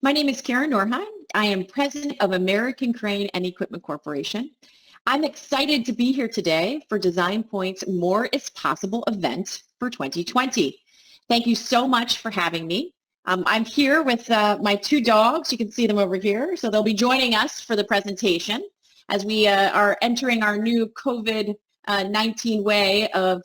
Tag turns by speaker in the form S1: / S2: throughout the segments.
S1: My name is Karen Norheim. I am president of American Crane and Equipment Corporation. I'm excited to be here today for Design Point's More is Possible event for 2020. Thank you so much for having me. I'm here with my two dogs. You can see them over here. So they'll be joining us for the presentation as we are entering our new COVID-19 way of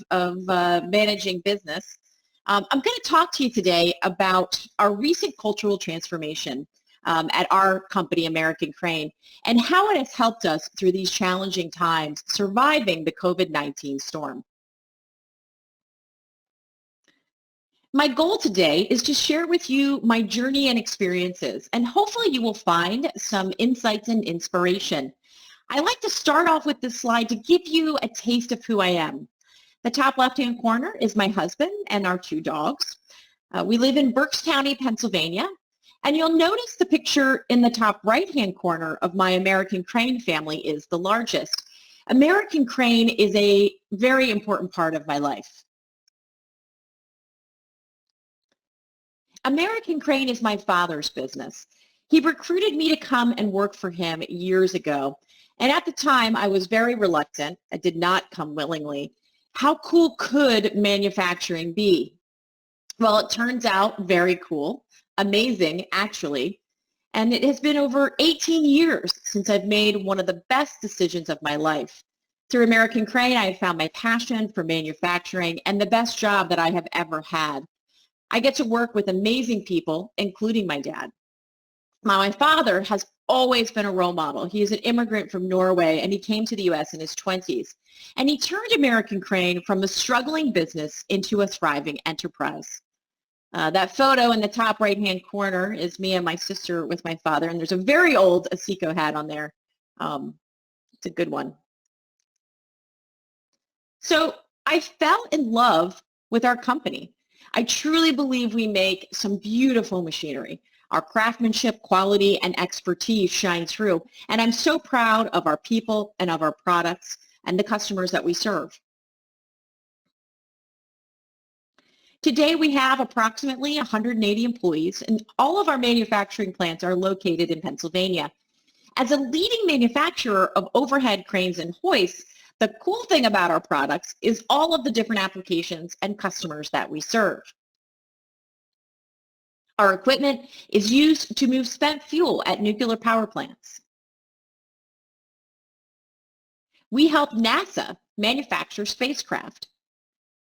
S1: managing business. I'm going to talk to you today about our recent cultural transformation at our company, American Crane, and how it has helped us through these challenging times, surviving the COVID-19 storm. My goal today is to share with you my journey and experiences, and hopefully you will find some insights and inspiration. I like to start off with this slide to give you a taste of who I am. The top left-hand corner is my husband and our two dogs. We live in Berks County, Pennsylvania, and you'll notice the picture in the top right-hand corner of my American Crane family is the largest. American Crane is a very important part of my life. American Crane is my father's business. He recruited me to come and work for him years ago, and at the time I was very reluctant. I did not come willingly. How cool could manufacturing be? Well, it turns out very cool, amazing actually, and it has been over 18 years since I've made one of the best decisions of my life. Through American Crane, I have found my passion for manufacturing and the best job that I have ever had. I get to work with amazing people, including my dad. Now, my father has always been a role model. He is an immigrant from Norway, and he came to the U.S. in his 20s. And he turned American Crane from a struggling business into a thriving enterprise. That photo in the top right-hand corner is me and my sister with my father, and there's a very old Asico hat on there. It's a good one. So I fell in love with our company. I truly believe we make some beautiful machinery. Our craftsmanship, quality, and expertise shine through, and I'm so proud of our people and of our products and the customers that we serve. Today, we have approximately 180 employees, and all of our manufacturing plants are located in Pennsylvania. As a leading manufacturer of overhead cranes and hoists, the cool thing about our products is all of the different applications and customers that we serve. Our equipment is used to move spent fuel at nuclear power plants. We help NASA manufacture spacecraft.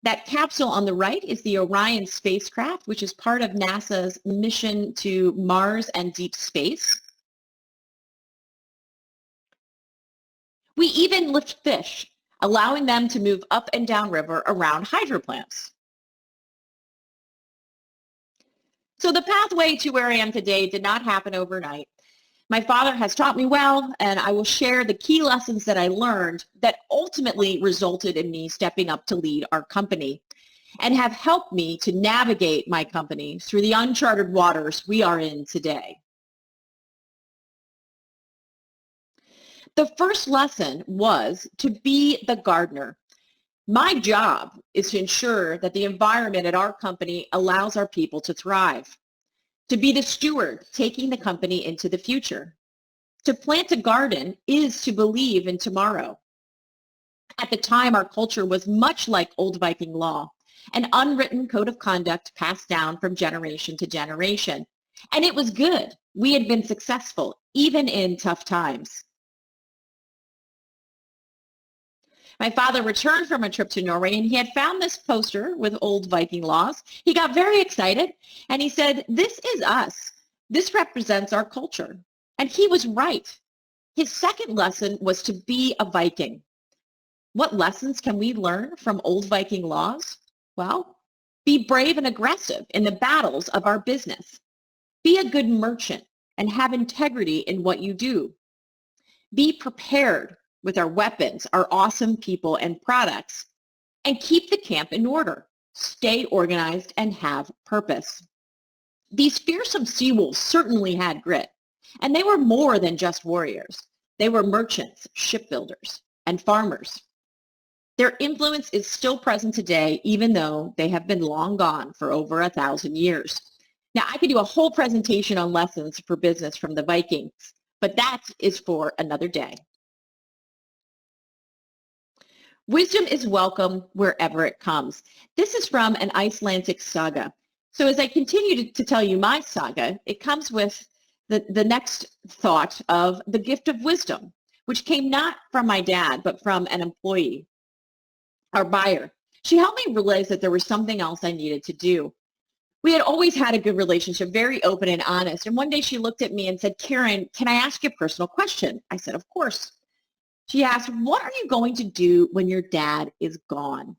S1: That capsule on the right is the Orion spacecraft, which is part of NASA's mission to Mars and deep space. We even lift fish, allowing them to move up and down river around hydro plants. So the pathway to where I am today did not happen overnight. My father has taught me well, and I will share the key lessons that I learned that ultimately resulted in me stepping up to lead our company and have helped me to navigate my company through the uncharted waters we are in today. The first lesson was to be the gardener. My job is to ensure that the environment at our company allows our people to thrive, to be the steward taking the company into the future. To plant a garden is to believe in tomorrow. At the time, our culture was much like old Viking law, an unwritten code of conduct passed down from generation to generation. And it was good. We had been successful, even in tough times. My father returned from a trip to Norway, and he had found this poster with old Viking laws. He got very excited, and he said, "This is us. This represents our culture." And he was right. His second lesson was to be a Viking. What lessons can we learn from old Viking laws? Well, be brave and aggressive in the battles of our business. Be a good merchant and have integrity in what you do. Be prepared with our weapons, our awesome people and products, and keep the camp in order. Stay organized and have purpose. These fearsome sea wolves certainly had grit, and they were more than just warriors. They were merchants, shipbuilders, and farmers. Their influence is still present today, even though they have been long gone for over 1,000 years. Now, I could do a whole presentation on lessons for business from the Vikings, but that is for another day. Wisdom is welcome wherever it comes. This is from an Icelandic saga. So as I continue to tell you my saga, it comes with the next thought of the gift of wisdom, which came not from my dad, but from an employee, our buyer. She helped me realize that there was something else I needed to do. We had always had a good relationship, very open and honest. And one day she looked at me and said, "Karen, can I ask you a personal question?" I said, "Of course." She asked, "What are you going to do when your dad is gone?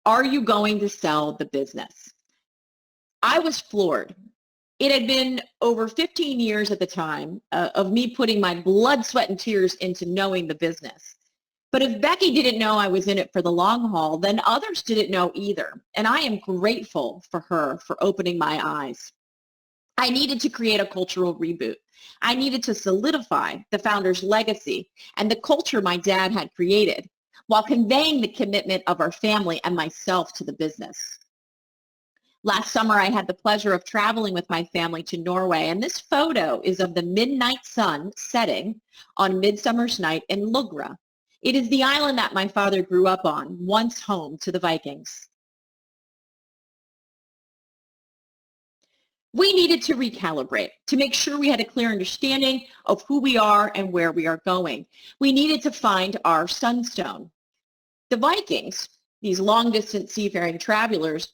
S1: Are you going to sell the business?" I was floored. It had been over 15 years at the time of me putting my blood, sweat, and tears into knowing the business. But if Becky didn't know I was in it for the long haul, then others didn't know either. And I am grateful for her for opening my eyes. I needed to create a cultural reboot. I needed to solidify the founder's legacy and the culture my dad had created while conveying the commitment of our family and myself to the business. Last summer, I had the pleasure of traveling with my family to Norway, and this photo is of the midnight sun setting on Midsummer's Night in Lugra. It is the island that my father grew up on, once home to the Vikings. We needed to recalibrate to make sure we had a clear understanding of who we are and where we are going. We needed to find our sunstone. The Vikings, these long-distance seafaring travelers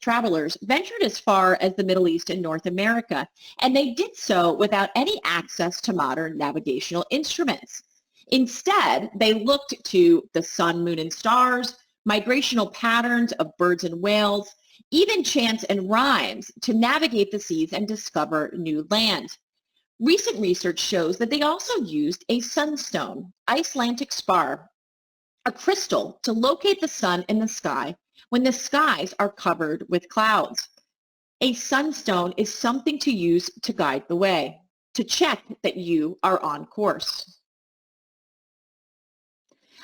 S1: ventured as far as the Middle East and North America, and they did so without any access to modern navigational instruments. Instead, they looked to the sun, moon, and stars, migrational patterns of birds and whales, even chants and rhymes to navigate the seas and discover new land. Recent research shows that they also used a sunstone, Icelandic spar, a crystal to locate the sun in the sky when the skies are covered with clouds. A sunstone is something to use to guide the way, to check that you are on course.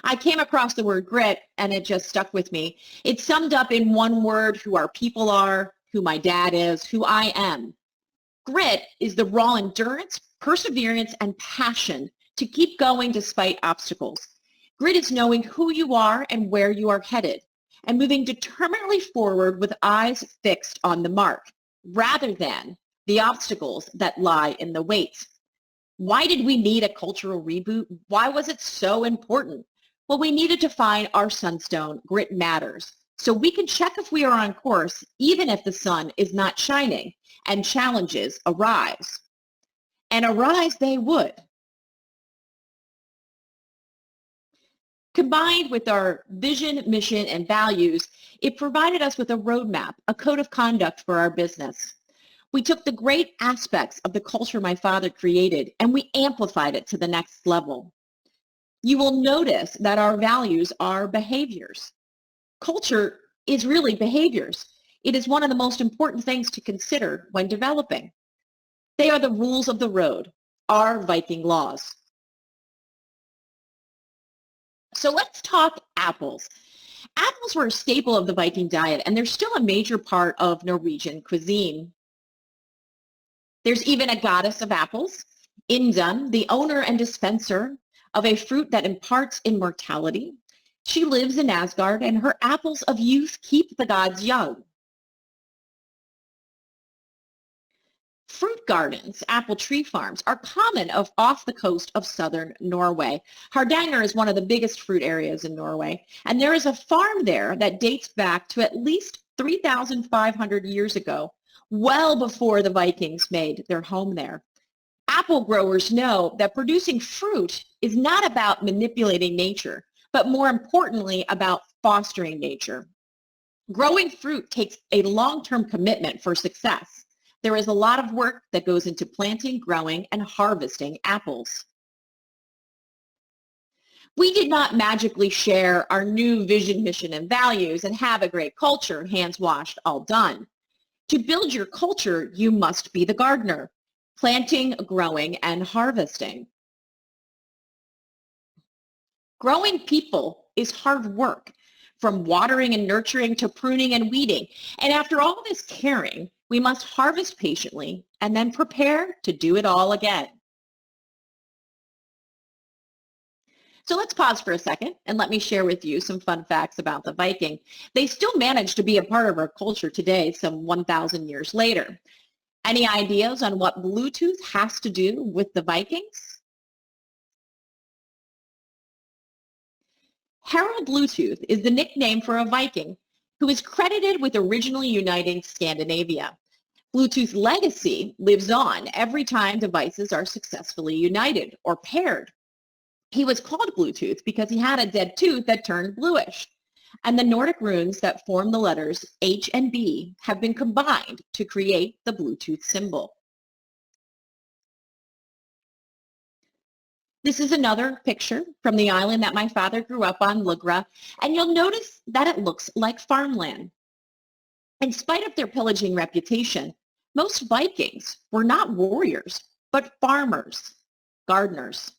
S1: I came across the word grit and it just stuck with me. It summed up in one word who our people are, who my dad is, who I am. Grit is the raw endurance, perseverance, and passion to keep going despite obstacles. Grit is knowing who you are and where you are headed and moving determinedly forward with eyes fixed on the mark rather than the obstacles that lie in the wait. Why did we need a cultural reboot? Why was it so important? Well, we needed to find our sunstone, grit matters, so we can check if we are on course even if the sun is not shining and challenges arise. And arise they would. Combined with our vision, mission, and values, it provided us with a roadmap, a code of conduct for our business. We took the great aspects of the culture my father created and we amplified it to the next level. You will notice that our values are behaviors. Culture is really behaviors. It is one of the most important things to consider when developing. They are the rules of the road, our Viking laws. So let's talk apples. Apples were a staple of the Viking diet, and they're still a major part of Norwegian cuisine. There's even a goddess of apples, Indun, the owner and dispenser of a fruit that imparts immortality. She lives in Asgard, and her apples of youth keep the gods young. Fruit gardens, apple tree farms, are common off the coast of southern Norway. Hardanger is one of the biggest fruit areas in Norway, and there is a farm there that dates back to at least 3,500 years ago, well before the Vikings made their home there. Apple growers know that producing fruit is not about manipulating nature, but more importantly about fostering nature. Growing fruit takes a long-term commitment for success. There is a lot of work that goes into planting, growing, and harvesting apples. We did not magically share our new vision, mission, and values and have a great culture, hands washed, all done. To build your culture, you must be the gardener, planting, growing, and harvesting. Growing people is hard work, from watering and nurturing to pruning and weeding. And after all this caring, We must harvest patiently and then prepare to do it all again. So let's pause for a second and let me share with you some fun facts about the Viking. They still manage to be a part of our culture today, some 1,000 years later. Any ideas on what Bluetooth has to do with the Vikings? Harald Bluetooth is the nickname for a Viking who is credited with originally uniting Scandinavia. Bluetooth legacy lives on every time devices are successfully united or paired. He was called Bluetooth because he had a dead tooth that turned bluish. And the Nordic runes that form the letters H and B have been combined to create the Bluetooth symbol. This is another picture from the island that my father grew up on, Lugra, and you'll notice that it looks like farmland. In spite of their pillaging reputation, most Vikings were not warriors, but farmers, gardeners.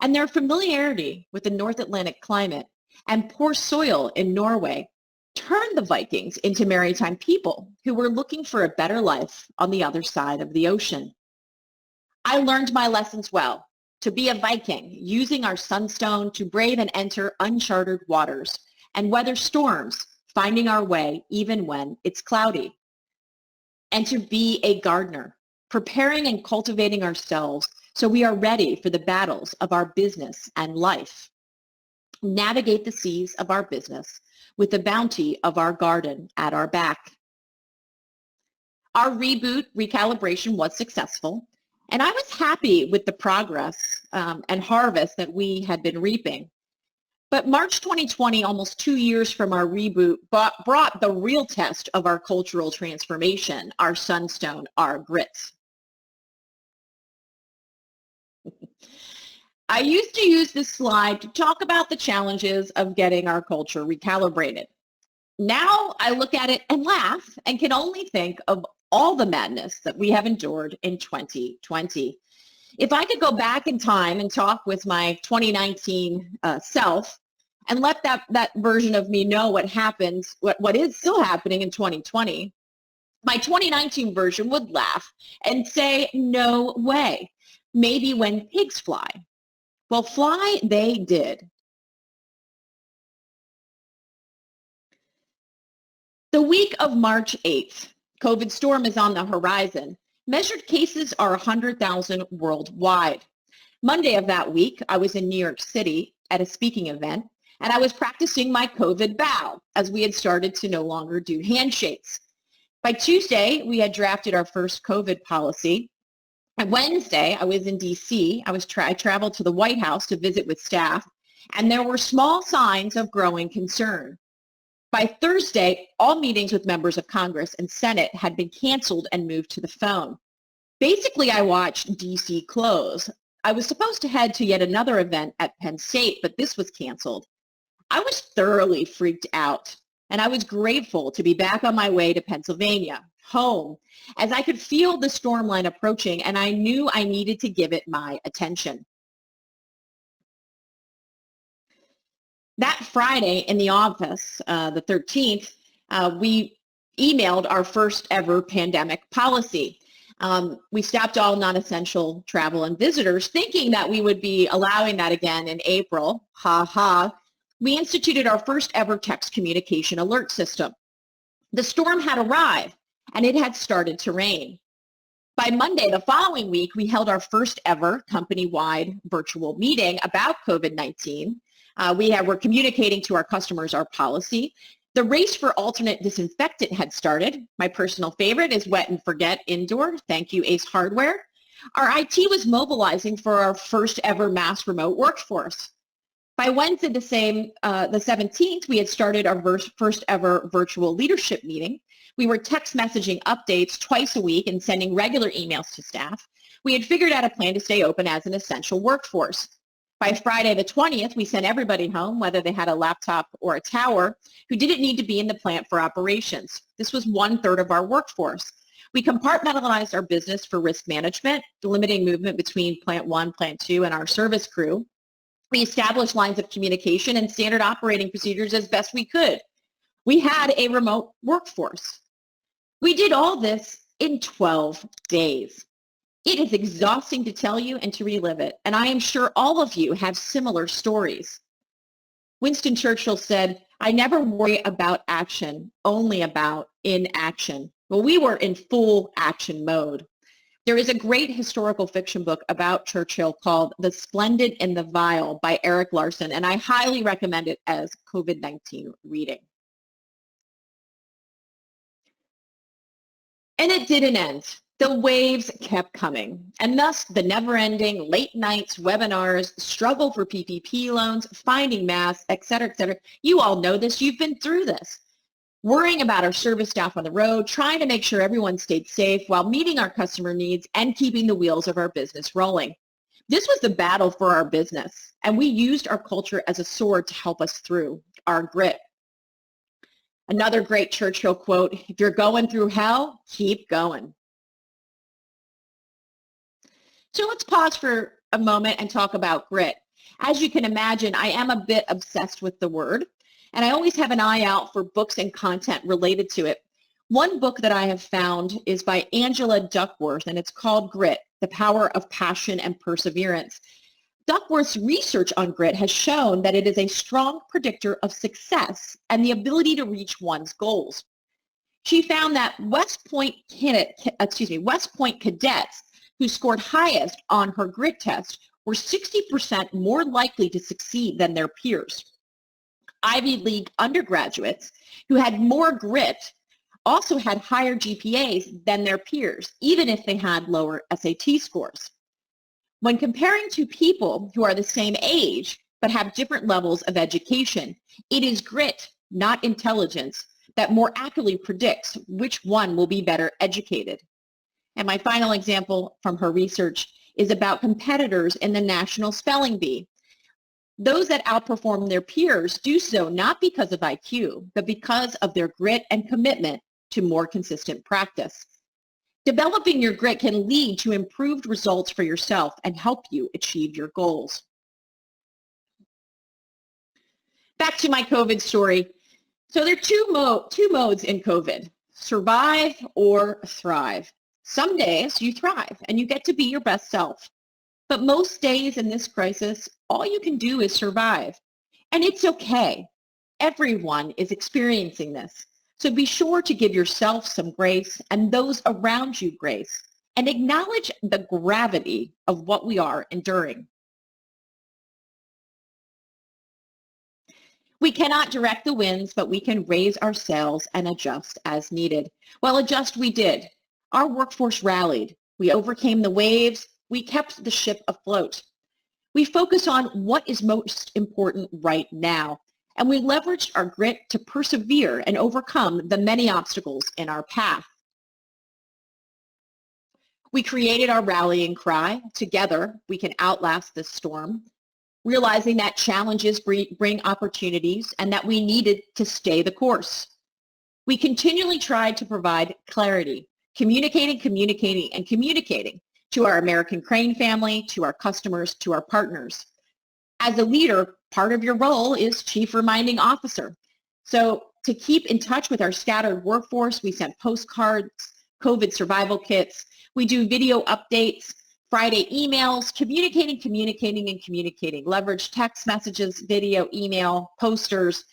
S1: And their familiarity with the North Atlantic climate and poor soil in Norway turned the Vikings into maritime people who were looking for a better life on the other side of the ocean. I learned my lessons well, to be a Viking, using our sunstone to brave and enter uncharted waters and weather storms, finding our way even when it's cloudy. And to be a gardener, preparing and cultivating ourselves so we are ready for the battles of our business and life. Navigate the seas of our business with the bounty of our garden at our back. Our recalibration was successful, and I was happy with the progress and harvest that we had been reaping. But March 2020, almost 2 years from our reboot, brought the real test of our cultural transformation, our sunstone, our grit. I used to use this slide to talk about the challenges of getting our culture recalibrated. Now I look at it and laugh and can only think of all the madness that we have endured in 2020. If I could go back in time and talk with my 2019 self and let that version of me know what happened, what is still happening in 2020, my 2019 version would laugh and say, no way. Maybe when pigs fly. Well, fly they did. The week of March 8th, COVID storm is on the horizon. Measured cases are 100,000 worldwide. Monday of that week, I was in New York City at a speaking event, and I was practicing my COVID bow as we had started to no longer do handshakes. By Tuesday, we had drafted our first COVID policy. On Wednesday, I was in D.C. I traveled to the White House to visit with staff, and there were small signs of growing concern. By Thursday, all meetings with members of Congress and Senate had been canceled and moved to the phone. Basically, I watched D.C. close. I was supposed to head to yet another event at Penn State, but this was canceled. I was thoroughly freaked out, and I was grateful to be back on my way to Pennsylvania, home, as I could feel the storm line approaching, and I knew I needed to give it my attention. That Friday in the office, the 13th, we emailed our first ever pandemic policy. We stopped all non-essential travel and visitors, thinking that we would be allowing that again in April. Ha ha. We instituted our first ever text communication alert system. The storm had arrived, and it had started to rain. By Monday the following week, we held our first ever company-wide virtual meeting about COVID-19. We were communicating to our customers our policy. The race for alternate disinfectant had started. My personal favorite is Wet and Forget Indoor. Thank you, Ace Hardware. Our IT was mobilizing for our first ever mass remote workforce. By Wednesday the 17th, we had started our first ever virtual leadership meeting. We were text messaging updates twice a week and sending regular emails to staff. We had figured out a plan to stay open as an essential workforce. By Friday the 20th, we sent everybody home, whether they had a laptop or a tower, who didn't need to be in the plant for operations. This was 1/3 of our workforce. We compartmentalized our business for risk management, limiting movement between plant 1, plant 2, and our service crew. We established lines of communication and standard operating procedures as best we could. We had a remote workforce. We did all this in 12 days. It is exhausting to tell you and to relive it, and I am sure all of you have similar stories. Winston Churchill said, "I never worry about action, only about inaction." Well, we were in full action mode. There is a great historical fiction book about Churchill called The Splendid and the Vile by Eric Larson, and I highly recommend it as COVID-19 reading. And it didn't end. The waves kept coming, and thus the never-ending late nights, webinars, struggle for PPP loans, finding masks, et cetera, et cetera. You all know this. You've been through this. Worrying about our service staff on the road, trying to make sure everyone stayed safe while meeting our customer needs and keeping the wheels of our business rolling. This was the battle for our business, and we used our culture as a sword to help us through, our grit. Another great Churchill quote, "If you're going through hell, keep going." So let's pause for a moment and talk about grit. As you can imagine, I am a bit obsessed with the word, and I always have an eye out for books and content related to it. One book that I have found is by Angela Duckworth, and it's called Grit, The Power of Passion and Perseverance. Duckworth's research on grit has shown that it is a strong predictor of success and the ability to reach one's goals. She found that West Point cadets who scored highest on her grit test were 60% more likely to succeed than their peers. Ivy League undergraduates who had more grit also had higher GPAs than their peers, even if they had lower SAT scores. When comparing two people who are the same age but have different levels of education, it is grit, not intelligence, that more accurately predicts which one will be better educated. And my final example from her research is about competitors in the National Spelling Bee. Those that outperform their peers do so not because of IQ, but because of their grit and commitment to more consistent practice. Developing your grit can lead to improved results for yourself and help you achieve your goals. Back to my COVID story. So there are two modes in COVID, survive or thrive. Some days you thrive and you get to be your best self. But most days in this crisis, all you can do is survive. And it's okay. Everyone is experiencing this. So be sure to give yourself some grace and those around you grace, and acknowledge the gravity of what we are enduring. We cannot direct the winds, but we can raise our sails and adjust as needed. Well, adjust we did. Our workforce rallied. We overcame the waves. We kept the ship afloat. We focus on what is most important right now, and we leveraged our grit to persevere and overcome the many obstacles in our path. We created our rallying cry, "Together we can outlast this storm," realizing that challenges bring opportunities and that we needed to stay the course. We continually tried to provide clarity, communicating to our American Crane family, to our customers, to our partners. As a leader, part of your role is Chief Reminding Officer. So to keep in touch with our scattered workforce, we sent postcards, COVID survival kits. We do video updates, Friday emails, communicating. Leverage text messages, video, email, posters.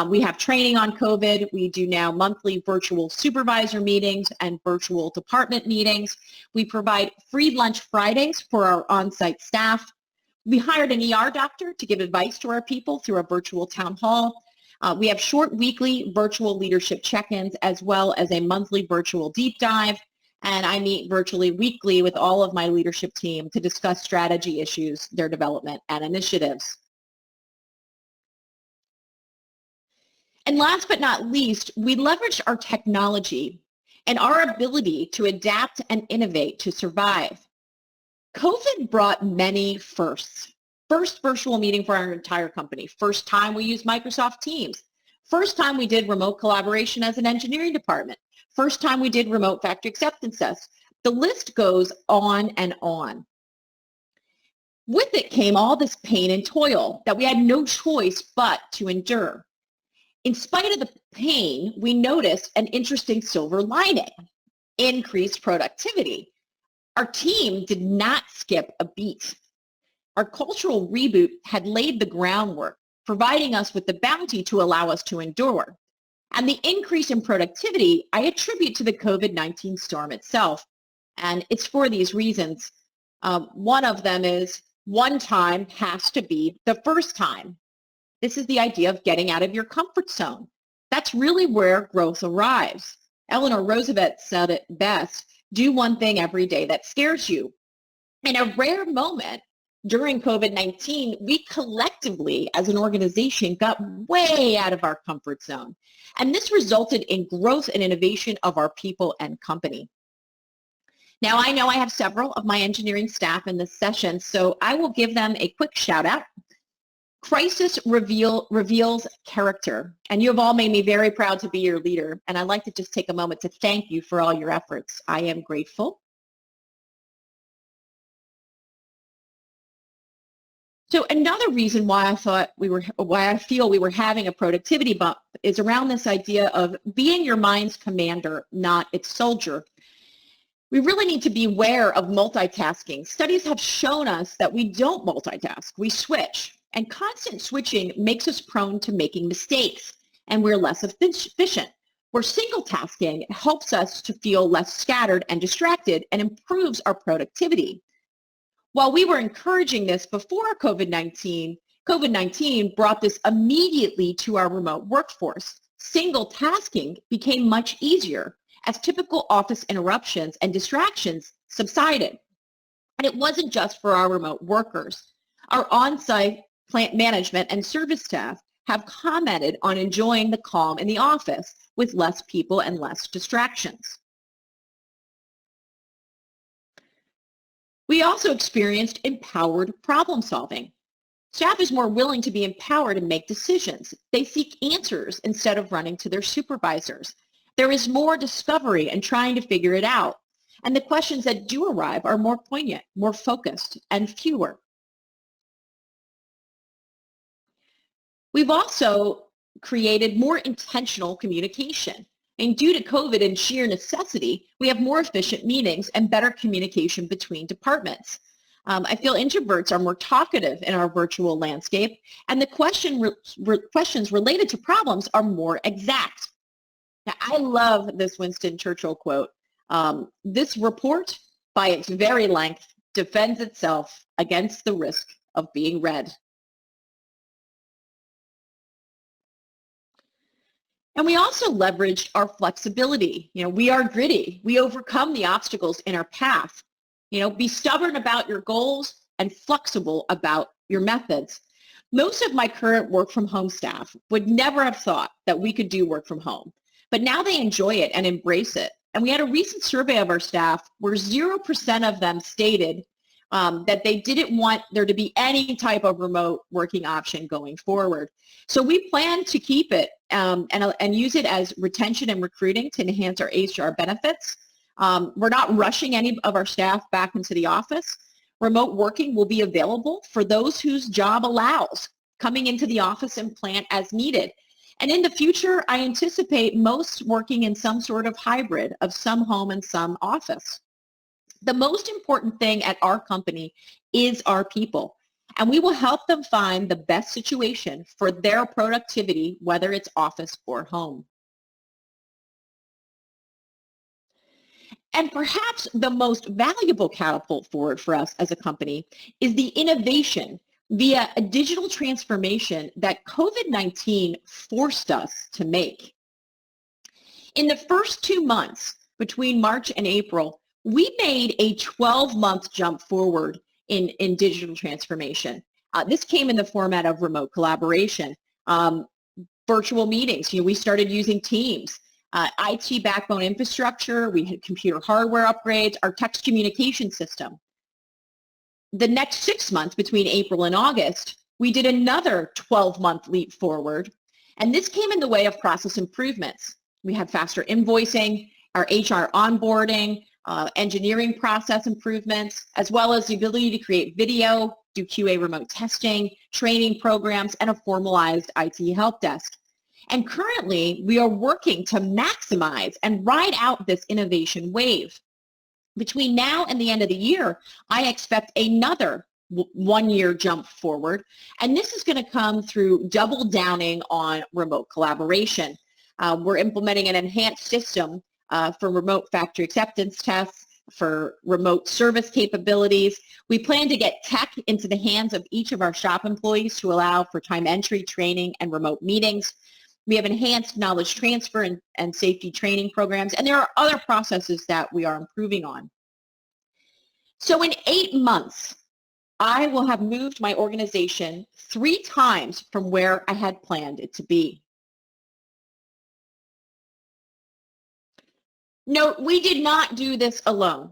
S1: We have training on COVID. We do now monthly virtual supervisor meetings and virtual department meetings. We provide free lunch Fridays for our on-site staff. We hired an ER doctor to give advice to our people through a virtual town hall. We have short weekly virtual leadership check-ins as well as a monthly virtual deep dive. And I meet virtually weekly with all of my leadership team to discuss strategy issues, their development, and initiatives. And last but not least, we leveraged our technology and our ability to adapt and innovate to survive. COVID brought many firsts. First virtual meeting for our entire company. First time we used Microsoft Teams. First time we did remote collaboration as an engineering department. First time we did remote factory acceptance tests. The list goes on and on. With it came all this pain and toil that we had no choice but to endure. In spite of the pain, we noticed an interesting silver lining: increased productivity. Our team did not skip a beat. Our cultural reboot had laid the groundwork, providing us with the bounty to allow us to endure. And the increase in productivity I attribute to the COVID-19 storm itself. And it's for these reasons. One of them is one time has to be the first time. This is the idea of getting out of your comfort zone. That's really where growth arrives. Eleanor Roosevelt said it best: do one thing every day that scares you. In a rare moment during COVID-19, we collectively as an organization got way out of our comfort zone. And this resulted in growth and innovation of our people and company. Now, I know I have several of my engineering staff in this session, so I will give them a quick shout out. Crisis reveals character, and you have all made me very proud to be your leader, and I'd like to just take a moment to thank you for all your efforts. I am grateful. So another reason why I feel we were having a productivity bump is around this idea of being your mind's commander, not its soldier. We really need to be aware of multitasking. Studies have shown us that we don't multitask, we switch. And constant switching makes us prone to making mistakes, and we're less efficient. Where single tasking helps us to feel less scattered and distracted and improves our productivity. While we were encouraging this before COVID-19 brought this immediately to our remote workforce. Single tasking became much easier as typical office interruptions and distractions subsided. And it wasn't just for our remote workers. Our on-site plant management and service staff have commented on enjoying the calm in the office with less people and less distractions. We also experienced empowered problem solving. Staff is more willing to be empowered and make decisions. They seek answers instead of running to their supervisors. There is more discovery and trying to figure it out. And the questions that do arrive are more poignant, more focused, and fewer. We've also created more intentional communication. And due to COVID and sheer necessity, we have more efficient meetings and better communication between departments. I feel introverts are more talkative in our virtual landscape, and the questions related to problems are more exact. Now, I love this Winston Churchill quote. This report, by its very length, defends itself against the risk of being read. And we also leveraged our flexibility. We are gritty. We overcome the obstacles in our path. Be stubborn about your goals and flexible about your methods. Most of my current work from home staff would never have thought that we could do work from home, but now they enjoy it and embrace it. And we had a recent survey of our staff where 0% of them stated that they didn't want there to be any type of remote working option going forward. So we plan to keep it and use it as retention and recruiting to enhance our HR benefits. We're not rushing any of our staff back into the office. Remote working will be available for those whose job allows, coming into the office and plant as needed. And in the future, I anticipate most working in some sort of hybrid of some home and some office. The most important thing at our company is our people, and we will help them find the best situation for their productivity, whether it's office or home. And perhaps the most valuable catapult forward for us as a company is the innovation via a digital transformation that COVID-19 forced us to make. In the first 2 months, between March and April, we made a 12-month jump forward in digital transformation. This came in the format of remote collaboration, virtual meetings. We started using Teams, IT backbone infrastructure. We had computer hardware upgrades, our text communication system. The next 6 months, between April and August, we did another 12-month leap forward, and this came in the way of process improvements. We had faster invoicing, our HR onboarding, engineering process improvements, as well as the ability to create video, do QA remote testing, training programs, and a formalized IT help desk. And currently, we are working to maximize and ride out this innovation wave. Between now and the end of the year, I expect another 1-year jump forward. And this is going to come through double downing on remote collaboration. We're implementing an enhanced system for remote factory acceptance tests, for remote service capabilities. We plan to get tech into the hands of each of our shop employees to allow for time entry training and remote meetings. We have enhanced knowledge transfer and safety training programs, and there are other processes that we are improving on. So in 8 months, I will have moved my organization 3 times from where I had planned it to be. Note, we did not do this alone.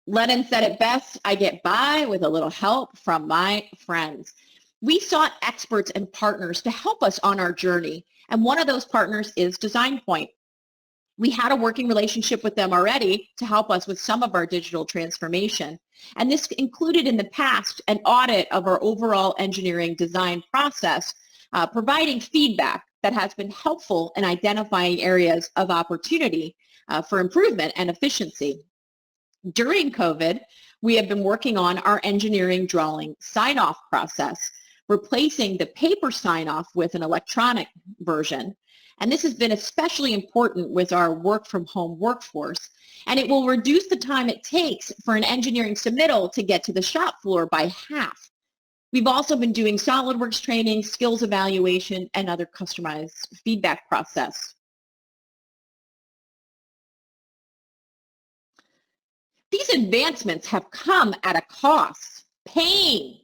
S1: Lennon said it best, I get by with a little help from my friends. We sought experts and partners to help us on our journey, and one of those partners is Design Point. We had a working relationship with them already to help us with some of our digital transformation, and this included in the past an audit of our overall engineering design process, providing feedback that has been helpful in identifying areas of opportunity for improvement and efficiency. During COVID, we have been working on our engineering drawing sign-off process, replacing the paper sign-off with an electronic version. And this has been especially important with our work-from-home workforce, and it will reduce the time it takes for an engineering submittal to get to the shop floor by half. We've also been doing SolidWorks training, skills evaluation, and other customized feedback process. These advancements have come at a cost, pain.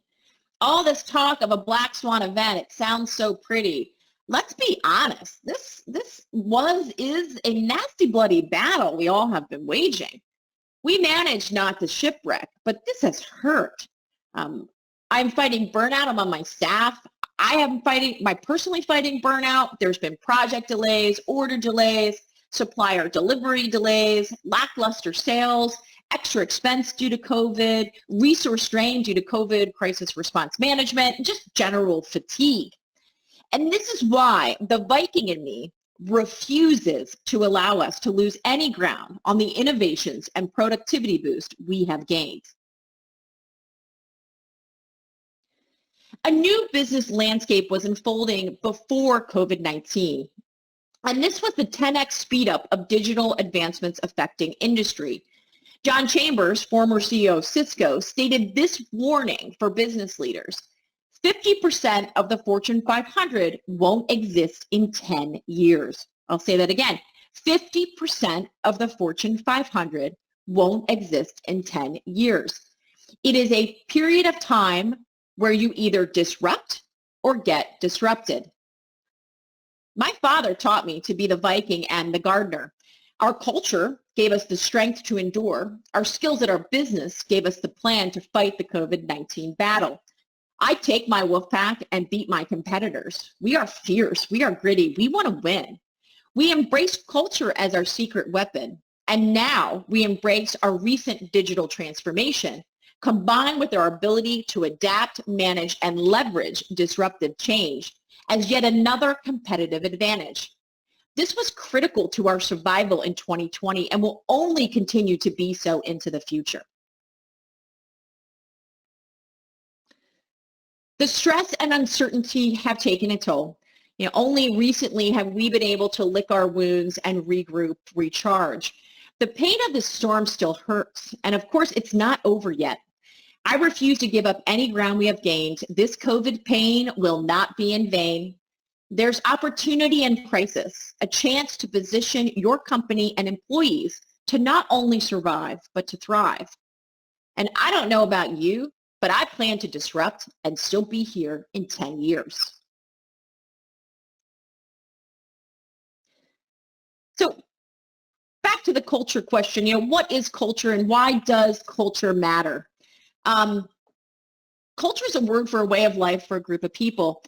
S1: All this talk of a black swan event, it sounds so pretty. Let's be honest, this is a nasty, bloody battle we all have been waging. We managed not to shipwreck, but this has hurt. I'm fighting burnout among my staff. I'm personally fighting burnout. There's been project delays, order delays, supplier delivery delays, lackluster sales, extra expense due to COVID, resource strain due to COVID crisis response management, and just general fatigue. And this is why the Viking in me refuses to allow us to lose any ground on the innovations and productivity boost we have gained. A new business landscape was unfolding before COVID-19, and this was the 10x speed up of digital advancements affecting industry. John Chambers, former CEO of Cisco, stated this warning for business leaders: 50% of the Fortune 500 won't exist in 10 years. I'll say that again. 50% of the Fortune 500 won't exist in 10 years. It is a period of time where you either disrupt or get disrupted. My father taught me to be the Viking and the gardener. Our culture gave us the strength to endure. Our skills at our business gave us the plan to fight the COVID-19 battle. I take my wolf pack and beat my competitors. We are fierce. We are gritty. We want to win. We embrace culture as our secret weapon. And now we embrace our recent digital transformation, combined with our ability to adapt, manage, and leverage disruptive change as yet another competitive advantage. This was critical to our survival in 2020 and will only continue to be so into the future. The stress and uncertainty have taken a toll. Only recently have we been able to lick our wounds and regroup, recharge. The pain of the storm still hurts, and of course, it's not over yet. I refuse to give up any ground we have gained. This COVID pain will not be in vain. There's opportunity in crisis, a chance to position your company and employees to not only survive, but to thrive. And I don't know about you, but I plan to disrupt and still be here in 10 years. So back to the culture question, what is culture and why does culture matter? Culture is a word for a way of life for a group of people.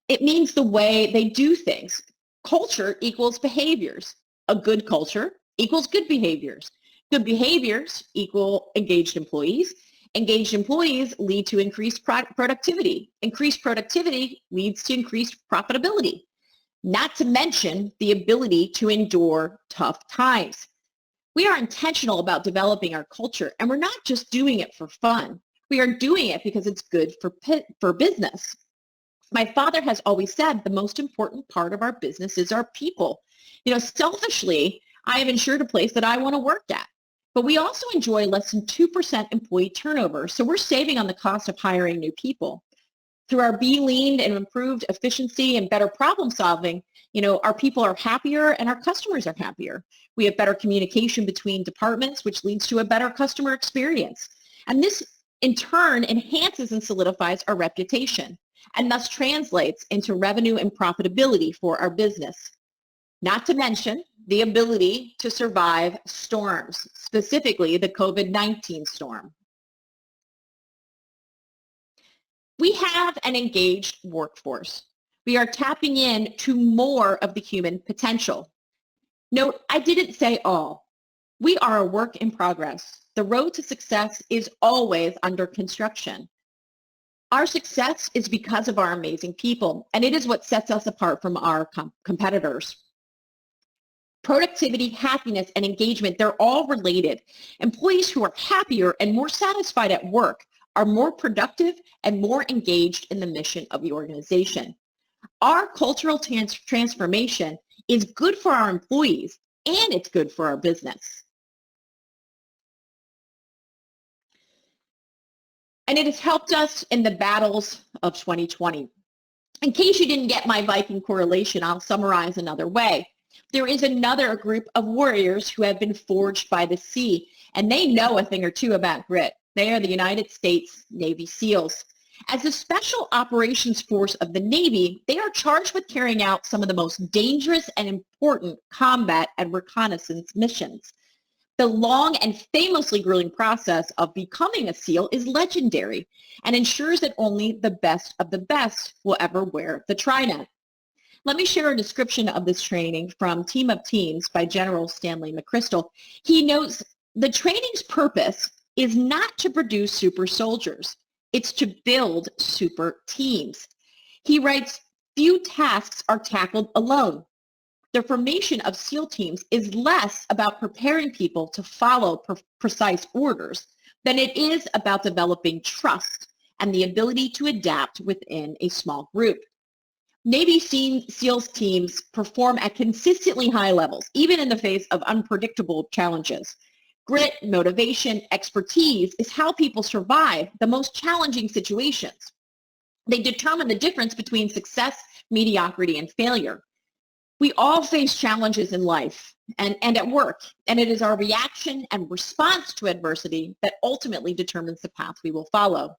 S1: It means the way they do things. Culture equals behaviors. A good culture equals good behaviors. Good behaviors equal engaged employees. Engaged employees lead to increased productivity. Increased productivity leads to increased profitability, not to mention the ability to endure tough times. We are intentional about developing our culture, and we're not just doing it for fun. We are doing it because it's good for business. My father has always said the most important part of our business is our people. Selfishly, I have ensured a place that I want to work at. But we also enjoy less than 2% employee turnover, so we're saving on the cost of hiring new people. Through our Be Lean and improved efficiency and better problem solving, our people are happier and our customers are happier. We have better communication between departments, which leads to a better customer experience. And this, in turn, enhances and solidifies our reputation and thus translates into revenue and profitability for our business. Not to mention the ability to survive storms, specifically the COVID-19 storm. We have an engaged workforce. We are tapping into more of the human potential. Note, I didn't say all. We are a work in progress. The road to success is always under construction. Our success is because of our amazing people, and it is what sets us apart from our competitors. Productivity, happiness, and engagement, they're all related. Employees who are happier and more satisfied at work are more productive and more engaged in the mission of the organization. Our cultural transformation is good for our employees, and it's good for our business. And it has helped us in the battles of 2020. In case you didn't get my Viking correlation, I'll summarize another way. There is another group of warriors who have been forged by the sea, and they know a thing or two about grit. They are the United States Navy SEALs. As the Special Operations Force of the Navy, they are charged with carrying out some of the most dangerous and important combat and reconnaissance missions. The long and famously grueling process of becoming a SEAL is legendary and ensures that only the best of the best will ever wear the trinet. Let me share a description of this training from Team of Teams by General Stanley McChrystal. He notes the training's purpose is not to produce super soldiers. It's to build super teams. He writes, few tasks are tackled alone. The formation of SEAL teams is less about preparing people to follow precise orders than it is about developing trust and the ability to adapt within a small group. Navy SEALs teams perform at consistently high levels, even in the face of unpredictable challenges. Grit, motivation, expertise is how people survive the most challenging situations. They determine the difference between success, mediocrity, and failure. We all face challenges in life and at work, and it is our reaction and response to adversity that ultimately determines the path we will follow.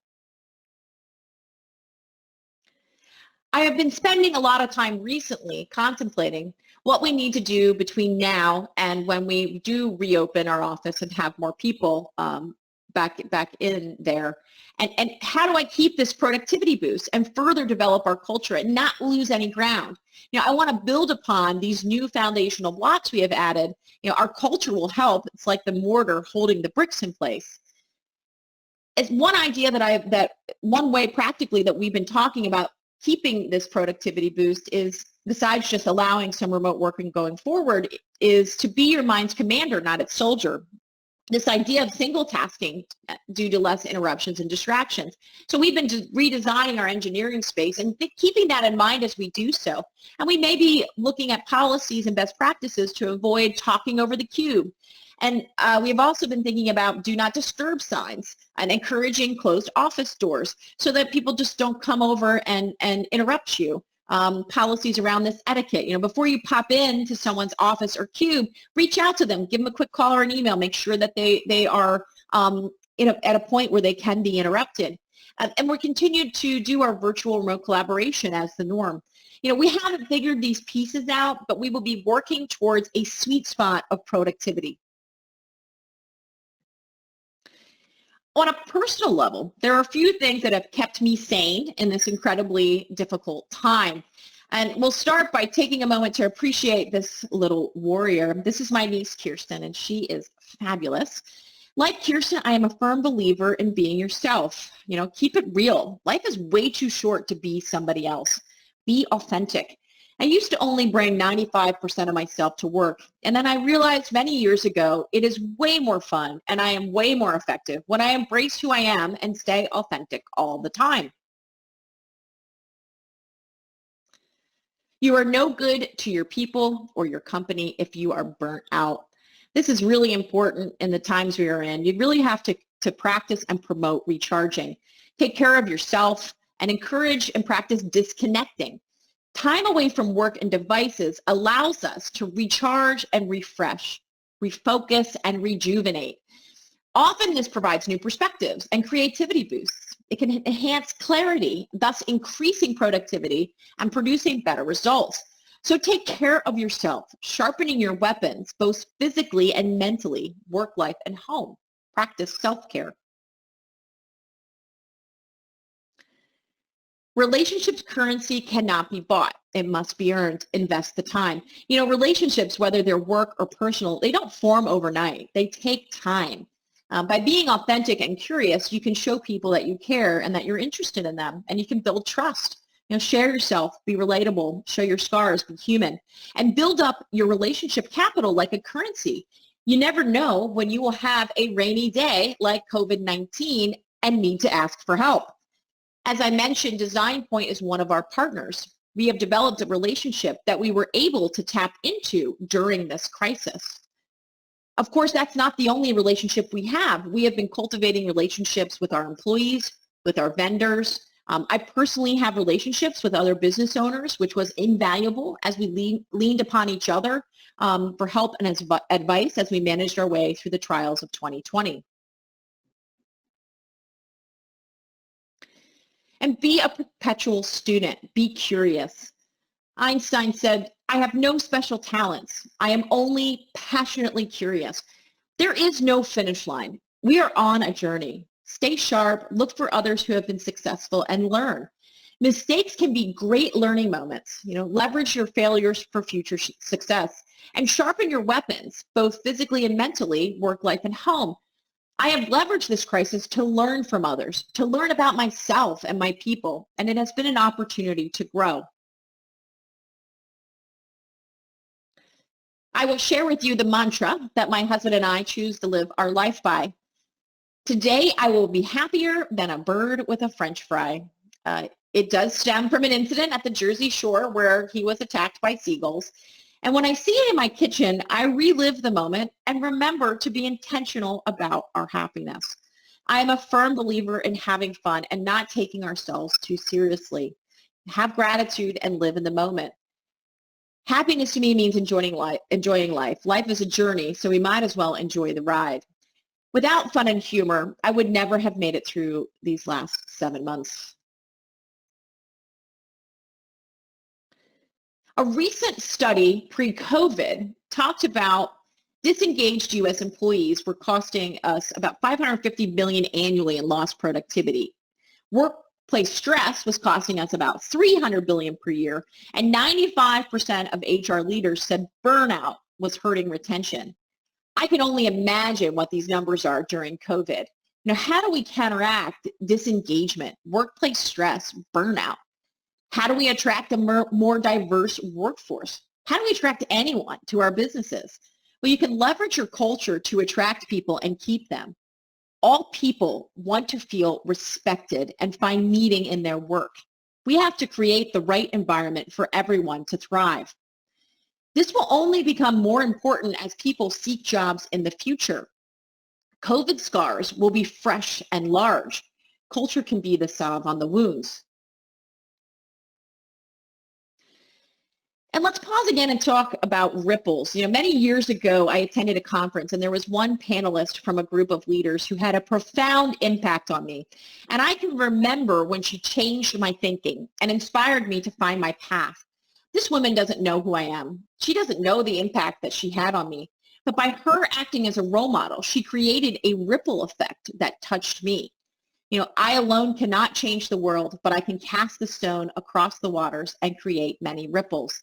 S1: I have been spending a lot of time recently contemplating what we need to do between now and when we do reopen our office and have more people back in there. And how do I keep this productivity boost and further develop our culture and not lose any ground? I want to build upon these new foundational blocks we have added. Our culture will help. It's like the mortar holding the bricks in place. As one idea that one way practically that we've been talking about keeping this productivity boost is, besides just allowing some remote working going forward, is to be your mind's commander, not its soldier. This idea of single tasking due to less interruptions and distractions. So we've been redesigning our engineering space and keeping that in mind as we do so. And we may be looking at policies and best practices to avoid talking over the cube. And we've also been thinking about do not disturb signs and encouraging closed office doors so that people just don't come over and interrupt you. Policies around this etiquette. Before you pop into someone's office or cube, reach out to them, give them a quick call or an email, make sure that they are at a point where they can be interrupted. And we're continued to do our virtual remote collaboration as the norm. We haven't figured these pieces out, but we will be working towards a sweet spot of productivity. On a personal level, there are a few things that have kept me sane in this incredibly difficult time. And we'll start by taking a moment to appreciate this little warrior. This is my niece, Kirsten, and she is fabulous. Like Kirsten, I am a firm believer in being yourself. Keep it real. Life is way too short to be somebody else. Be authentic. I used to only bring 95% of myself to work, and then I realized many years ago it is way more fun and I am way more effective when I embrace who I am and stay authentic all the time. You are no good to your people or your company if you are burnt out. This is really important in the times we are in. You really have to practice and promote recharging. Take care of yourself and encourage and practice disconnecting. Time away from work and devices allows us to recharge and refresh, refocus and rejuvenate. Often this provides new perspectives and creativity boosts. It can enhance clarity, thus increasing productivity and producing better results. So take care of yourself, sharpening your weapons, both physically and mentally, work life and home. Practice self-care. Relationships currency cannot be bought. It must be earned. Invest the time. Relationships, whether they're work or personal, they don't form overnight. They take time. By being authentic and curious, you can show people that you care and that you're interested in them, and you can build trust. Share yourself, be relatable, show your scars, be human, and build up your relationship capital like a currency. You never know when you will have a rainy day like COVID-19 and need to ask for help. As I mentioned, Design Point is one of our partners. We have developed a relationship that we were able to tap into during this crisis. Of course, that's not the only relationship we have. We have been cultivating relationships with our employees, with our vendors. I personally have relationships with other business owners, which was invaluable as we leaned upon each other for help and advice as we managed our way through the trials of 2020. And be a perpetual student. Be curious. Einstein said, "I have no special talents. I am only passionately curious." There is no finish line. We are on a journey. Stay sharp, look for others who have been successful, and learn. Mistakes can be great learning moments. Leverage your failures for future success and sharpen your weapons, both physically and mentally, work life and home. I have leveraged this crisis to learn from others, to learn about myself and my people, and it has been an opportunity to grow. I will share with you the mantra that my husband and I choose to live our life by. Today, I will be happier than a bird with a French fry. It does stem from an incident at the Jersey Shore where he was attacked by seagulls. And when I see it in my kitchen, I relive the moment and remember to be intentional about our happiness. I am a firm believer in having fun and not taking ourselves too seriously. Have gratitude and live in the moment. Happiness to me means enjoying life. Life is a journey, so we might as well enjoy the ride. Without fun and humor, I would never have made it through these last 7 months. A recent study pre-COVID talked about disengaged U.S. employees were costing us about $550 million annually in lost productivity. Workplace stress was costing us about $300 billion per year, and 95% of HR leaders said burnout was hurting retention. I can only imagine what these numbers are during COVID. How do we counteract disengagement, workplace stress, burnout? How do we attract a more diverse workforce? How do we attract anyone to our businesses? Well, you can leverage your culture to attract people and keep them. All people want to feel respected and find meaning in their work. We have to create the right environment for everyone to thrive. This will only become more important as people seek jobs in the future. COVID scars will be fresh and large. Culture can be the salve on the wounds. And let's pause again and talk about ripples. Many years ago, I attended a conference and there was one panelist from a group of leaders who had a profound impact on me. And I can remember when she changed my thinking and inspired me to find my path. This woman doesn't know who I am. She doesn't know the impact that she had on me. But by her acting as a role model, she created a ripple effect that touched me. I alone cannot change the world, but I can cast the stone across the waters and create many ripples.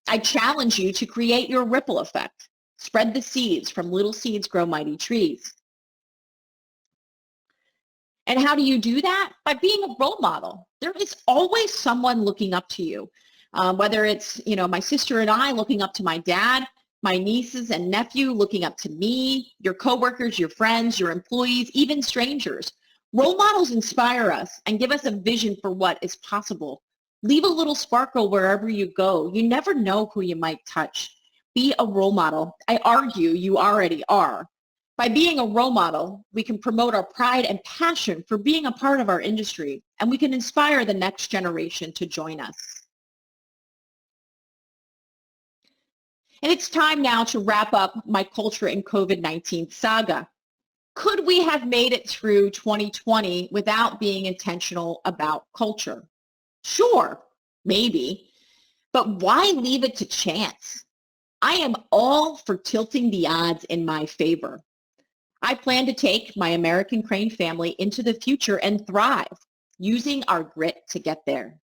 S1: I challenge you to create your ripple effect. Spread the seeds. From little seeds grow mighty trees. And how do you do that? By being a role model. There is always someone looking up to you, whether it's, my sister and I looking up to my dad, my nieces and nephew looking up to me, your coworkers, your friends, your employees, even strangers. Role models inspire us and give us a vision for what is possible. Leave a little sparkle wherever you go. You never know who you might touch. Be a role model. I argue you already are. By being a role model, we can promote our pride and passion for being a part of our industry, and we can inspire the next generation to join us. And it's time now to wrap up my culture and COVID-19 saga. Could we have made it through 2020 without being intentional about culture? Sure, maybe, but why leave it to chance? I am all for tilting the odds in my favor. I plan to take my American Crane family into the future and thrive, using our grit to get there.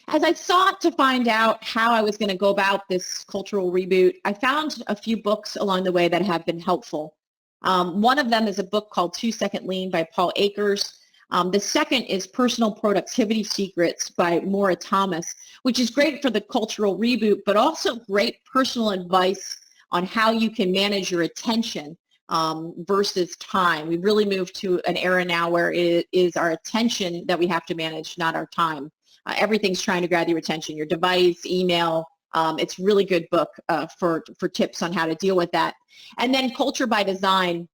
S1: As I sought to find out how I was going to go about this cultural reboot, I found a few books along the way that have been helpful. One of them is a book called 2-Second Lean by Paul Akers. The second is Personal Productivity Secrets by Maura Thomas, which is great for the cultural reboot, but also great personal advice on how you can manage your attention versus time. We've really moved to an era now where it is our attention that we have to manage, not our time. Everything's trying to grab your attention, your device, email. It's a really good book for tips on how to deal with that. And then Culture by Design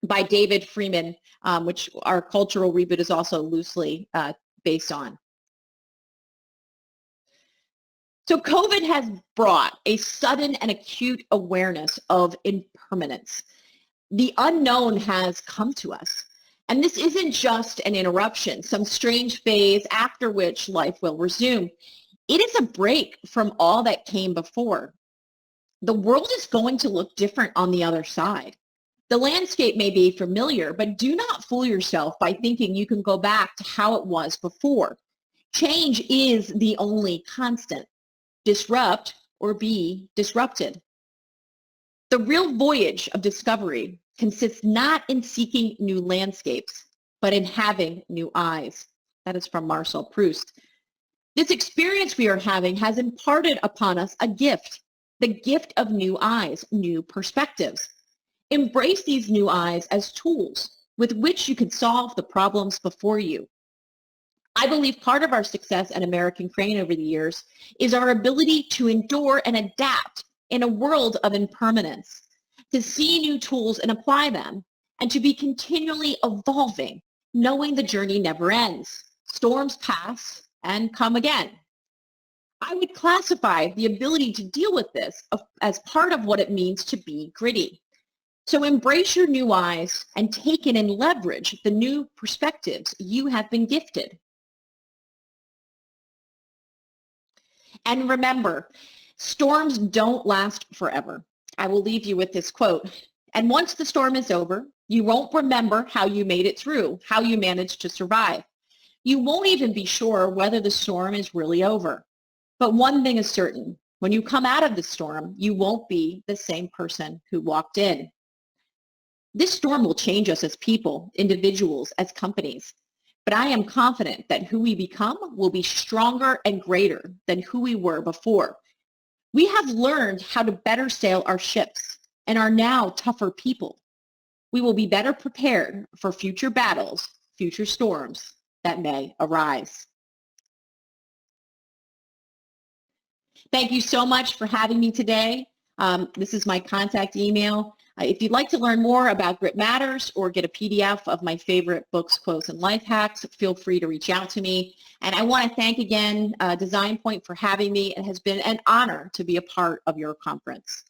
S1: by David Freeman, which our cultural reboot is also loosely based on. So COVID has brought a sudden and acute awareness of impermanence. The unknown has come to us. And this isn't just an interruption, some strange phase after which life will resume. It is a break from all that came before. The world is going to look different on the other side. The landscape may be familiar, but do not fool yourself by thinking you can go back to how it was before. Change is the only constant. Disrupt or be disrupted. The real voyage of discovery consists not in seeking new landscapes, but in having new eyes. That is from Marcel Proust. This experience we are having has imparted upon us a gift, the gift of new eyes, new perspectives. Embrace these new eyes as tools with which you can solve the problems before you. I believe part of our success at American Crane over the years is our ability to endure and adapt in a world of impermanence, to see new tools and apply them, and to be continually evolving, knowing the journey never ends. Storms pass and come again. I would classify the ability to deal with this as part of what it means to be gritty. So embrace your new eyes and take in and leverage the new perspectives you have been gifted. And remember, storms don't last forever. I will leave you with this quote. And once the storm is over, you won't remember how you made it through, how you managed to survive. You won't even be sure whether the storm is really over. But one thing is certain, when you come out of the storm, you won't be the same person who walked in. This storm will change us as people, individuals, as companies. But I am confident that who we become will be stronger and greater than who we were before. We have learned how to better sail our ships and are now tougher people. We will be better prepared for future battles, future storms that may arise. Thank you so much for having me today. This is my contact email. If you'd like to learn more about Grit Matters or get a PDF of my favorite books, quotes, and life hacks, feel free to reach out to me. And I want to thank again Design Point for having me. It has been an honor to be a part of your conference.